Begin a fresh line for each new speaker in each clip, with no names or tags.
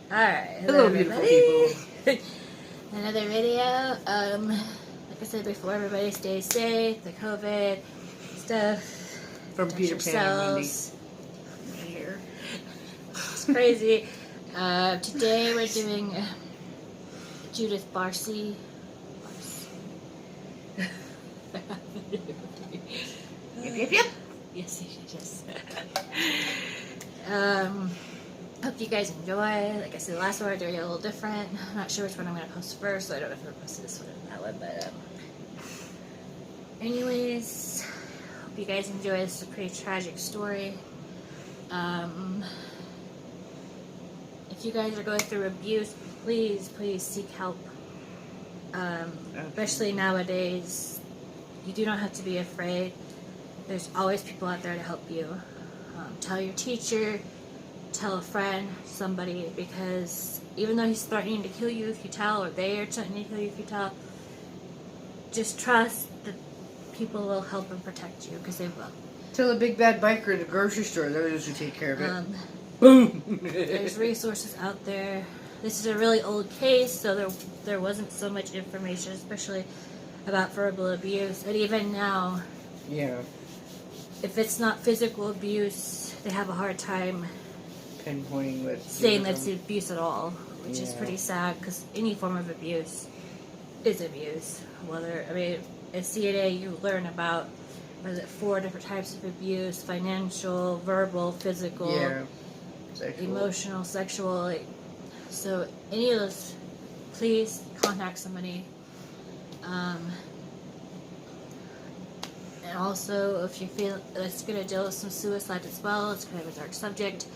Alright,
Hello, beautiful people.
Another video. Like I said before, everybody stay safe. The COVID stuff.
From
Touch
Peter Pan and Wendy.
yourselves. Here. It's crazy. Today we're doing Judith Barsi.
Yep.
Yes. Hope you guys enjoy. Like I said, the last one we're doing it a little different. I'm not sure which one I'm going to post first, so I don't know if I'm going to post this one or that one, but anyways, hope you guys enjoy. This is a pretty tragic story. If you guys are going through abuse, please seek help. Especially nowadays, you do not have to be afraid. There's always people out there to help you. Tell your teacher, tell a friend, somebody, because even though he's threatening to kill you if you tell, or they are threatening to kill you if you tell, just trust that people will help and protect you, because they will.
Tell a big bad biker in the grocery store, they're those who take care of it.
Boom! There's resources out there. This is a really old case, so there wasn't so much information, especially about verbal abuse. And even now,
Yeah.
if it's not physical abuse, they have a hard time
Pinpointing what
saying that's abuse at all, which is pretty sad, because any form of abuse is abuse. In CNA you learn about, 4 different types of abuse: financial, verbal, physical,
sexual.
emotional, sexual. So any of those, please contact somebody. And also, if you feel it's going to deal with some suicide as well, it's kind of a dark subject.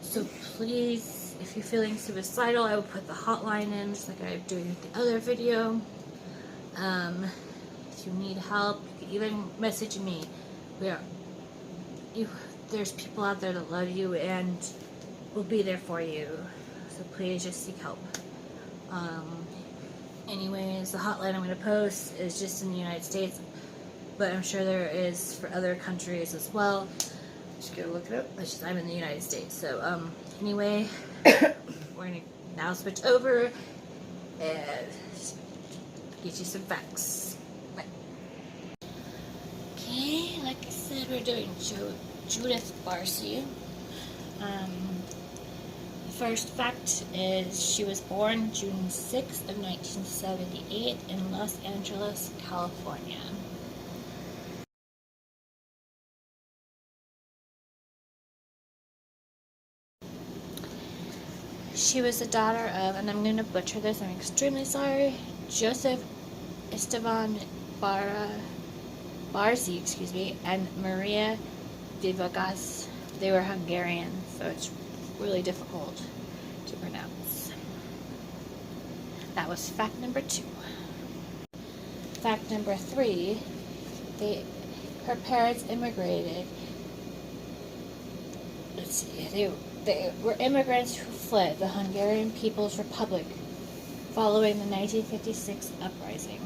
So please, if you're feeling suicidal, I will put the hotline in, just like I'm doing with the other video. If you need help, you can even message me. There's people out there that love you and will be there for you. So please just seek help. Anyways, the hotline I'm going to post is just in the United States, but I'm sure there is for other countries as well.
Just gotta look it up.
I'm in the United States, so anyway, we're gonna now switch over and get you some facts. Bye. Okay, like I said, we're doing Judith Barsi. The first fact is she was born June 6th of 1978 in Los Angeles, California. She was the daughter of, and I'm going to butcher this, I'm extremely sorry, Joseph Esteban Barsi, and Maria Vivagas. They were Hungarian, so it's really difficult to pronounce. That was fact number 2. Fact number 3, her parents immigrated. Let's see, they were immigrants who fled the Hungarian People's Republic following the 1956 uprising.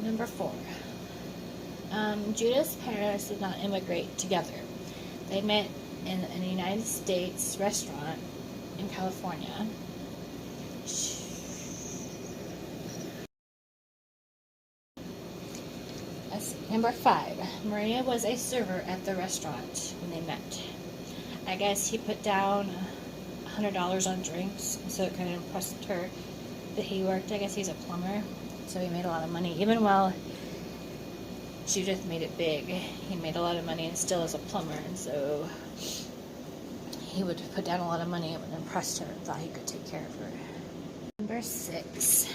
Number 4. Judith's parents did not immigrate together. They met in a United States restaurant in California. Number 5. Maria was a server at the restaurant when they met. I guess he put down $100 on drinks, so it kind of impressed her that he worked. I guess he's a plumber, so he made a lot of money. Even while Judith made it big, he made a lot of money and still is a plumber, and so he would put down a lot of money. It would impress her and thought he could take care of her. Number 6.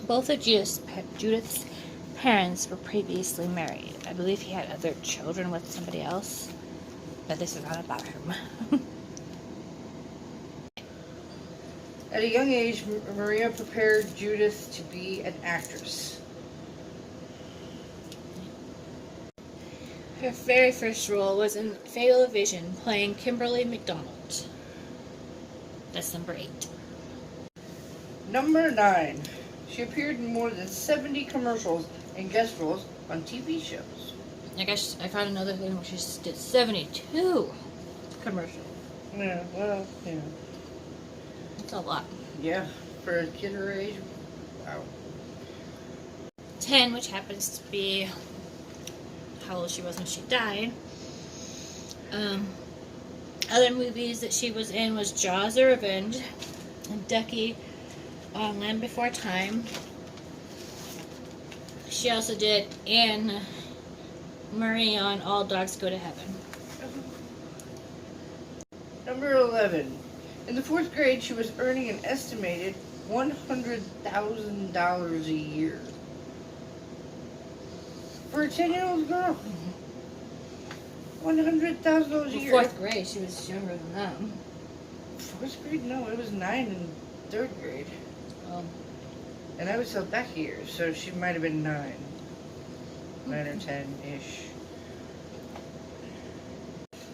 Both of Judith's parents were previously married. I believe he had other children with somebody else, but this is not about him.
At a young age, Maria prepared Judith to be an actress.
Her very first role was in Fatal Vision, playing Kimberly McDonald. That's number 8.
Number 9. She appeared in more than 70 commercials and guest roles on TV shows.
I guess I found another thing where she did 72 commercials.
Yeah, well, yeah.
That's a lot.
Yeah, for a kid her age, wow.
10, which happens to be how old she was when she died. Other movies that she was in was Jaws: The Revenge, and Ducky on Land Before Time. She also did Anne Marie on All Dogs Go to Heaven.
Number 11. In the 4th grade, she was earning an estimated $100,000 a year. For a 10-year-old girl. $100,000 a year.
4th grade, she was younger than that.
4th grade? No, it was 9 in 3rd grade. And I was held back a year, so she might have been 9. 9 or 10-ish.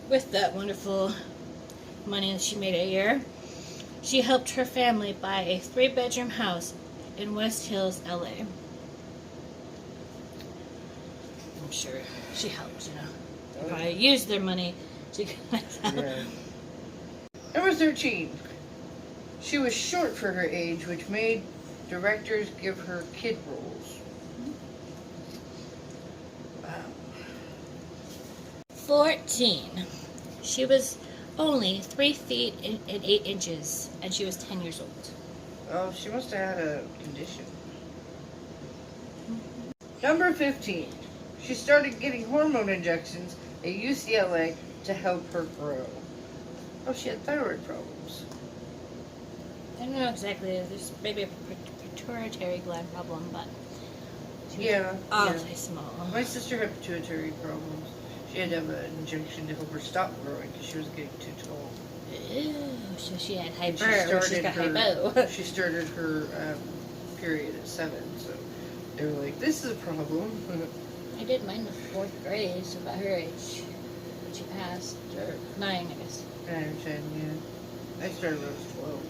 With that wonderful money that she made a year, she helped her family buy a 3-bedroom house in West Hills, LA. I'm sure she helped, you know. They probably used their money to get that.
Yeah. Number 13. She was short for her age, which made directors give her kid roles. Wow.
14. She was only 3 feet and 8 inches, and she was 10 years old.
Oh, she must have had a condition. Number 15. She started getting hormone injections at UCLA to help her grow. Oh, she had thyroid problems.
I don't know exactly. There's maybe a pituitary gland problem, but she
Yeah.
was awfully small.
My sister had pituitary problems. She had to have an injection to help her stop growing because she was getting too tall.
Ew, so she had high
She
birth. She's got high bow.
she started her period at 7, so they were like, "This is a problem."
I did mine in the 4th grade, so about her age. She passed, or 9, I guess.
9 or 10, yeah. I started when I was 12.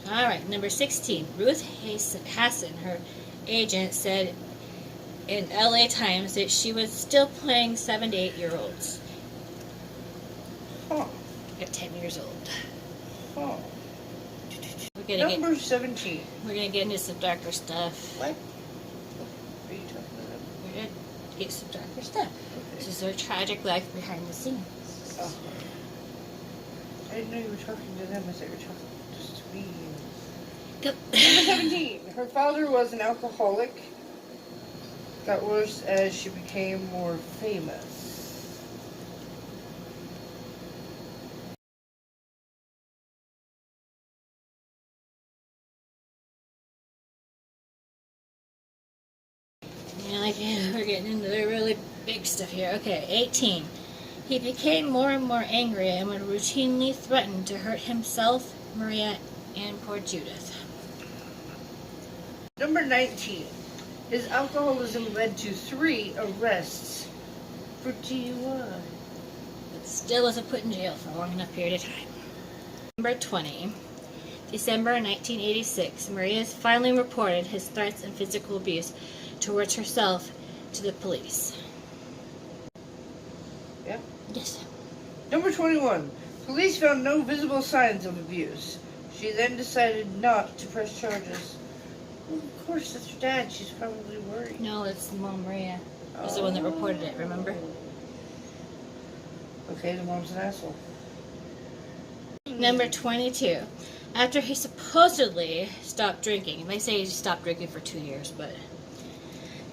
All right, number 16. Ruth Hassan, her agent, said in LA Times that she was still playing 7 to 8-year-olds
Huh.
at 10 years old.
Huh.
We're
17.
gonna get into some darker stuff.
What? What are you talking about?
We're gonna get some darker stuff. This is her tragic life behind the scenes.
Oh. I didn't know you were talking to them. I thought you were talking just to me.
Go.
Number 17. Her father was an alcoholic. Got worse as she became more famous.
Yeah, like, we're getting into the really big stuff here. Okay, 18. He became more and more angry and would routinely threaten to hurt himself, Maria, and poor Judith.
Number 19. His alcoholism led to 3 arrests for DUI.
But still wasn't put in jail for a long enough period of time. Number 20. December 1986, Maria finally reported his threats and physical abuse towards herself to the police.
Yeah.
Yes.
Number 21. Police found no visible signs of abuse. She then decided not to press charges. Well, of course, that's her dad. She's probably worried.
No, it's the mom, Maria. Was the one that reported it, remember?
Okay, the mom's an asshole.
Number 22. After he supposedly stopped drinking, they say he stopped drinking for 2 years,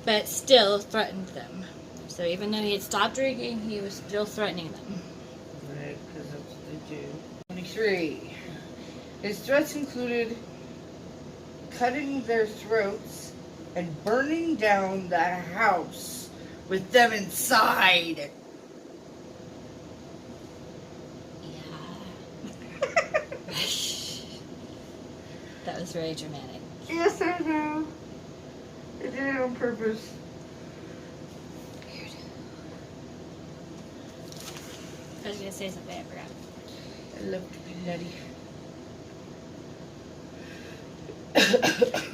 but still threatened them. So even though he had stopped drinking, he was still threatening them.
Right, because that's what they do. 23. His threats included cutting their throats and burning down the house with them inside.
Yeah. That was very dramatic.
Yes, I know. They did it on purpose.
Weird. I was going to say something, I forgot.
I love to be nutty.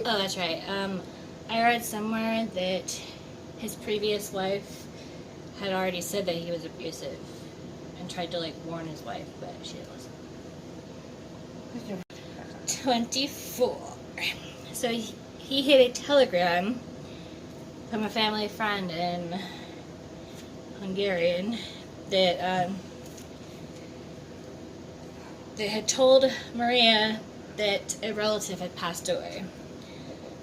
Oh, that's right. I read somewhere that his previous wife had already said that he was abusive and tried to warn his wife, but she didn't listen. 24. So he hit a telegram from a family friend in Hungarian that had told Maria that a relative had passed away.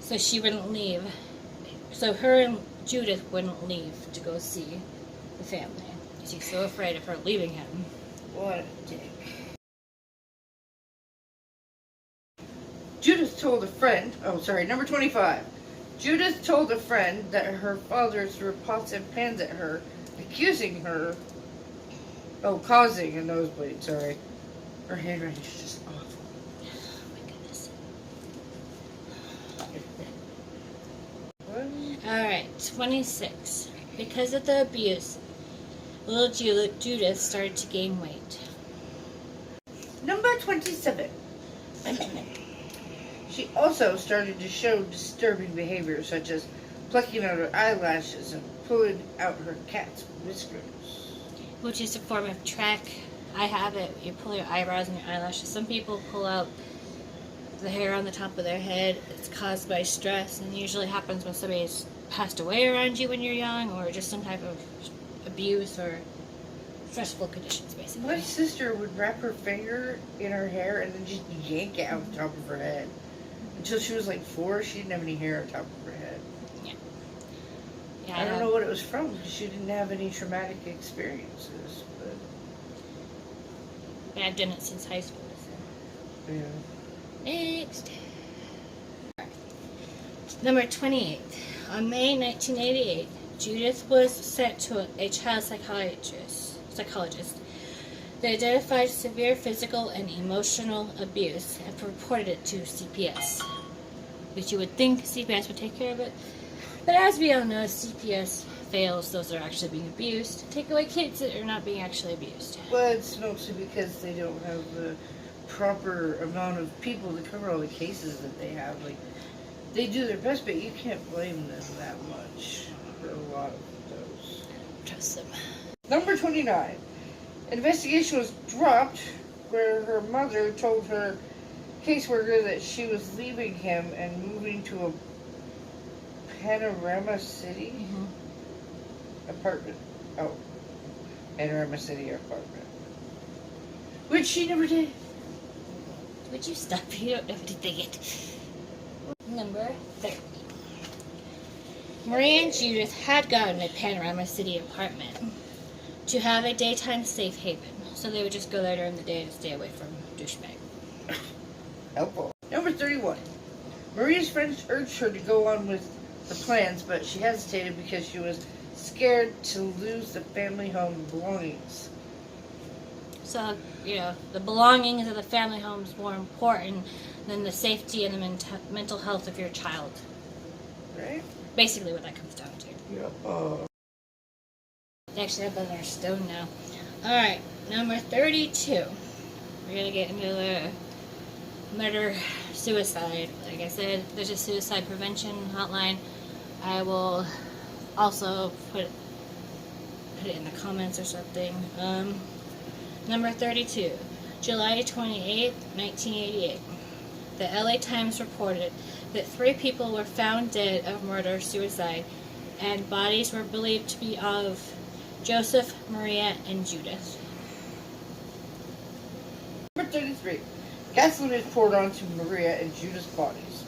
So she wouldn't leave. So her and Judith wouldn't leave to go see the family. She's so afraid of her leaving him.
What a dick. Judith told a friend, number 25. Judith told a friend that her father threw pots and pans at her, accusing her, causing a nosebleed, sorry. Her handwriting is just awful.
Oh my goodness.
What?
Alright, 26. Because of the abuse, little Judith started to gain weight.
Number 27. She also started to show disturbing behavior, such as plucking out her eyelashes and pulling out her cat's whiskers.
Which is a form of track. I have it. You pull your eyebrows and your eyelashes. Some people pull out the hair on the top of their head. It's caused by stress, and usually happens when somebody's passed away around you when you're young, or just some type of abuse or stressful conditions, basically.
My sister would wrap her finger in her hair and then just yank it out the top of her head. Until she was 4, she didn't have any hair on top of her head.
Yeah,
I don't know what it was from, because she didn't have any traumatic experiences.
But I've done it since high school. So.
Yeah.
Next. Number 28. On May 1988, Judith was sent to a child psychologist that identified severe physical and emotional abuse and reported it to CPS. Which you would think CPS would take care of it. But as we all know, CPS fails those that are actually being abused. Take away kids that are not being actually abused.
Well, it's mostly because they don't have the proper amount of people to cover all the cases that they have. They do their best, but you can't blame them that much for a lot of those.
Trust them.
Number 29. An investigation was dropped where her mother told her caseworker that she was leaving him and moving to a Panorama City apartment. Panorama City apartment. Which she never did.
Would you stop? You don't know what to think it. Number 30. Maria and Judith had gotten a Panorama City apartment to have a daytime safe haven, so they would just go there during the day to stay away from douchebag.
Helpful. Number 31. Maria's friends urged her to go on with the plans, but she hesitated because she was scared to lose the family home belongings.
So, the belongings of the family home is more important than the safety and the mental health of your child.
Right?
Basically what that comes down to.
Yep.
They actually have another stone now. Alright, number 32. We're going to get into the murder-suicide. Like I said, there's a suicide prevention hotline. I will also put it in the comments or something. Number 32. July 28, 1988. The LA Times reported that 3 people were found dead of murder-suicide, and bodies were believed to be of Joseph, Maria, and Judith.
Number 33. Gasoline is poured onto Maria and Judith's bodies.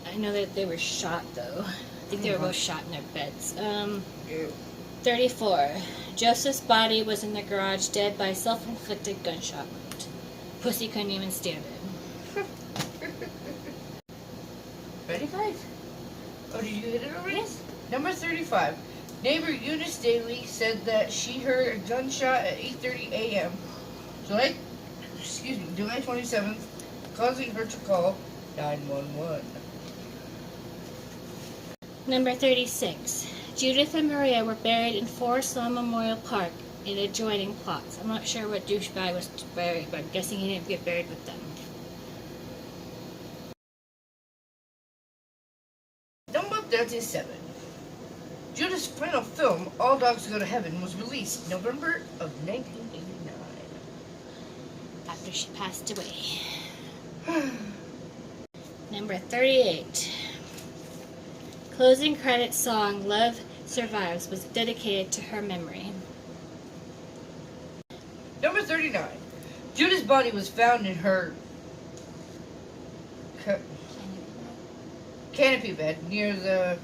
I know that they were shot, though. I think they were both shot in their beds.
Ew.
34. Joseph's body was in the garage, dead by self-inflicted gunshot wound. Pussy couldn't even stand it.
35? Oh, did you hit it already?
Yes.
Number 35. Neighbor Eunice Daly said that she heard a gunshot at 8:30 a.m. July 27th, causing her to call 911.
Number 36. Judith and Maria were buried in Forest Lawn Memorial Park in adjoining plots. I'm not sure what douchebag was buried, but I'm guessing he didn't get buried with them.
27. Judith's final film, All Dogs Go to Heaven, was released November of 1989.
After she passed away. Number 38. Closing credits song Love Survives was dedicated to her memory.
Number 39. Judith's body was found in her canopy bed near the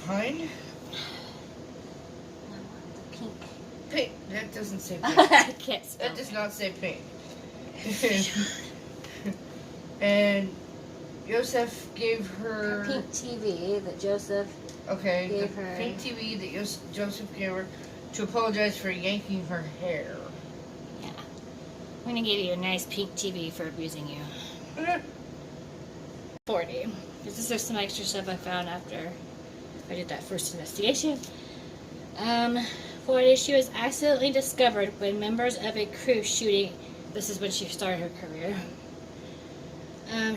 pine.
Pink.
Pink. That doesn't say pink.
I can't spell
That does
it.
not say pink. And Joseph gave her...
Pink TV that Joseph
Okay,
gave
the
her.
pink TV that Joseph gave her to apologize for yanking her hair.
Yeah. I'm going to give you a nice pink TV for abusing you. 40. This is just some extra stuff I found after I did that first investigation. 40. She was accidentally discovered when members of a crew shooting. This is when she started her career.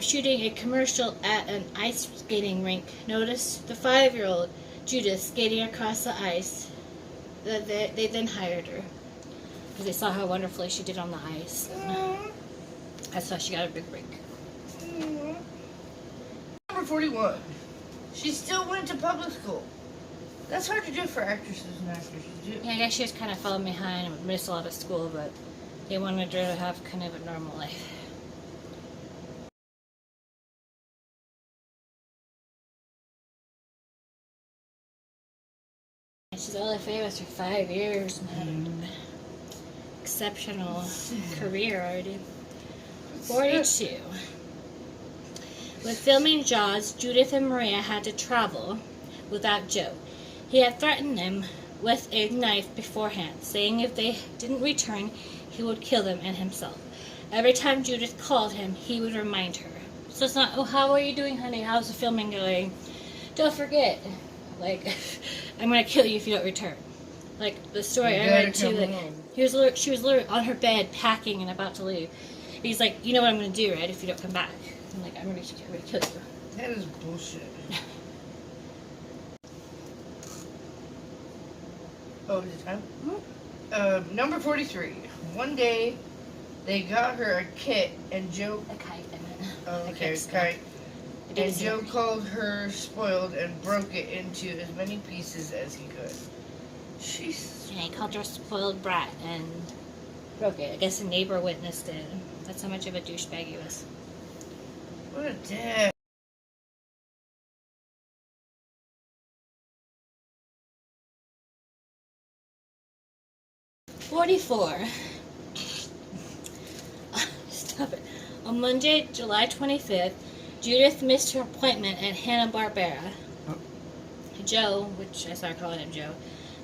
Shooting a commercial at an ice skating rink. Noticed the 5-year-old Judith skating across the ice. They then hired her because they saw how wonderfully she did on the ice. That's how she got a big break.
Number 41. She still went to public school. That's hard to do for actresses and actors to do.
Yeah, I guess she was kind of falling behind and missed a lot of school, but they wanted her to have kind of a normal life. She's only famous for 5 years and had an exceptional career already. 42. With filming Jaws, Judith and Maria had to travel without Joe. He had threatened them with a knife beforehand, saying if they didn't return, he would kill them and himself. Every time Judith called him, he would remind her. So it's not, oh, how are you doing, honey? How's the filming going? Don't forget. Like, I'm going to kill you if you don't return. Like, the story I read too, like, she was literally on her bed packing and about to leave. He's like, you know what I'm going to do, right, if you don't come back? I'm like, I'm going to kill you.
That is bullshit. Oh, is it time?
Mm-hmm.
Number 43. One day, they got her a kit, and Joe...
A kite, I meant.
Oh,
I
okay,
can't spell.
kite. And Joe
Disney.
called her spoiled and broke it into as many pieces as he could. Jesus.
Yeah, he called her a spoiled brat and broke it. I guess a neighbor witnessed it. That's how much of a douchebag he was.
What a dad.
$44. Stop it. On Monday, July 25th, Judith missed her appointment at Hanna-Barbera.
Oh.
Joe, which I started calling him Joe,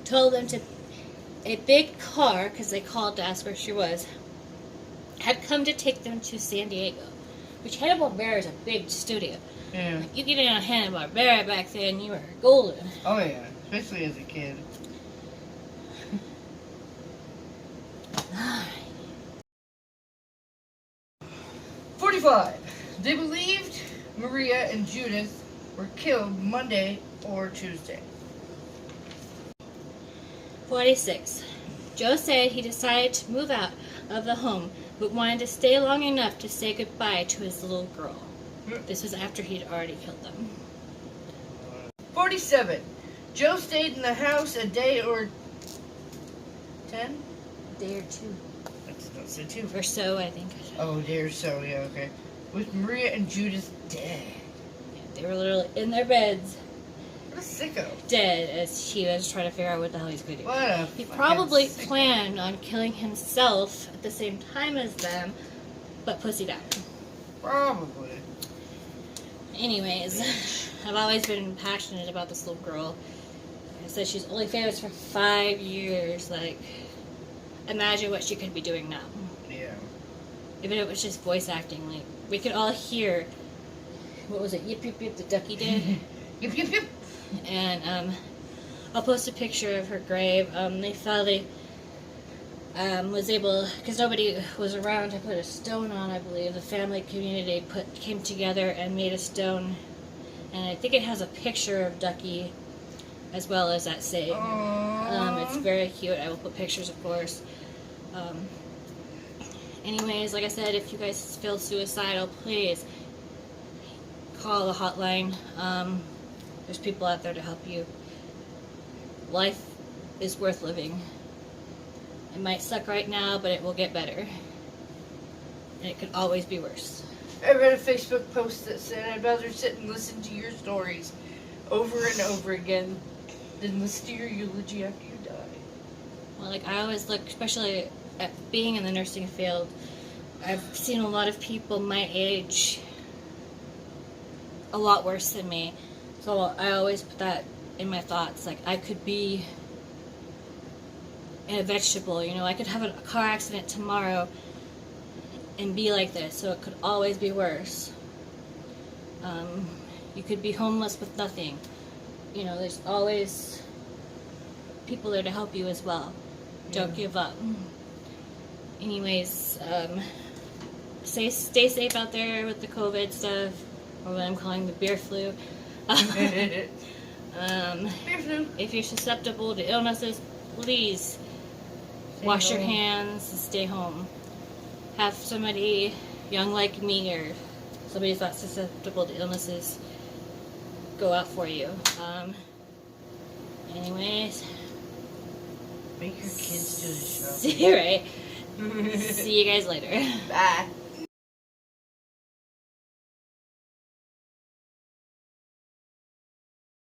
told them to a big car, because they called to ask where she was, had come to take them to San Diego, which Hanna-Barbera is a big studio.
Yeah.
Like, you get in on Hanna-Barbera back then, you were golden.
Oh, yeah. Especially as a kid. 45. They believed Maria and Judith were killed Monday or Tuesday.
46. Joe said he decided to move out of the home, but wanted to stay long enough to say goodbye to his little girl. This was after he'd already killed them.
47. Joe stayed in the house a day or 10?
A day or two.
That's it too.
Or so, I think.
Oh, a day or so, yeah, okay. With Maria and Judith dead.
Yeah, they were literally in their beds,
What a sicko.
dead, as he was trying to figure out what the hell he's going to do.
What a
He
fucking
probably
sicko.
planned on killing himself at the same time as them, but pussied out.
Probably.
Anyways, I've always been passionate about this little girl. Like I said, she's only famous for 5 years. Like, imagine what she could be doing now.
Yeah.
Even if it was just voice acting. Like, we could all hear, what was it, Yip Yip Yip, the ducky did?
Yip, yip, yip.
And, I'll post a picture of her grave. They finally, was able, because nobody was around to put a stone on, I believe. The family community came together and made a stone And I think it has a picture of Ducky as well as that saying. It's very cute. I will put pictures, of course. Anyways, like I said, if you guys feel suicidal, please call the hotline. There's people out there to help you. Life is worth living. It might suck right now, but it will get better. And it could always be worse.
I read a Facebook post that said, I'd rather sit and listen to your stories over and over again than listen to your eulogy after you die.
Well, like I always look, especially at being in the nursing field, I've seen a lot of people my age a lot worse than me. So I always put that in my thoughts. Like, I could be a vegetable, you know, I could have a car accident tomorrow and be like this, so it could always be worse. You could be homeless with nothing. You know, there's always people there to help you as well. Don't give up. Anyways, stay safe out there with the COVID stuff, or what I'm calling the beer flu.
Beer flu.
If you're susceptible to illnesses, please wash your hands and stay home. Have somebody young like me or somebody who's not susceptible to illnesses go out for you. Anyways,
Make your kids do the show.
see you guys later.
Bye.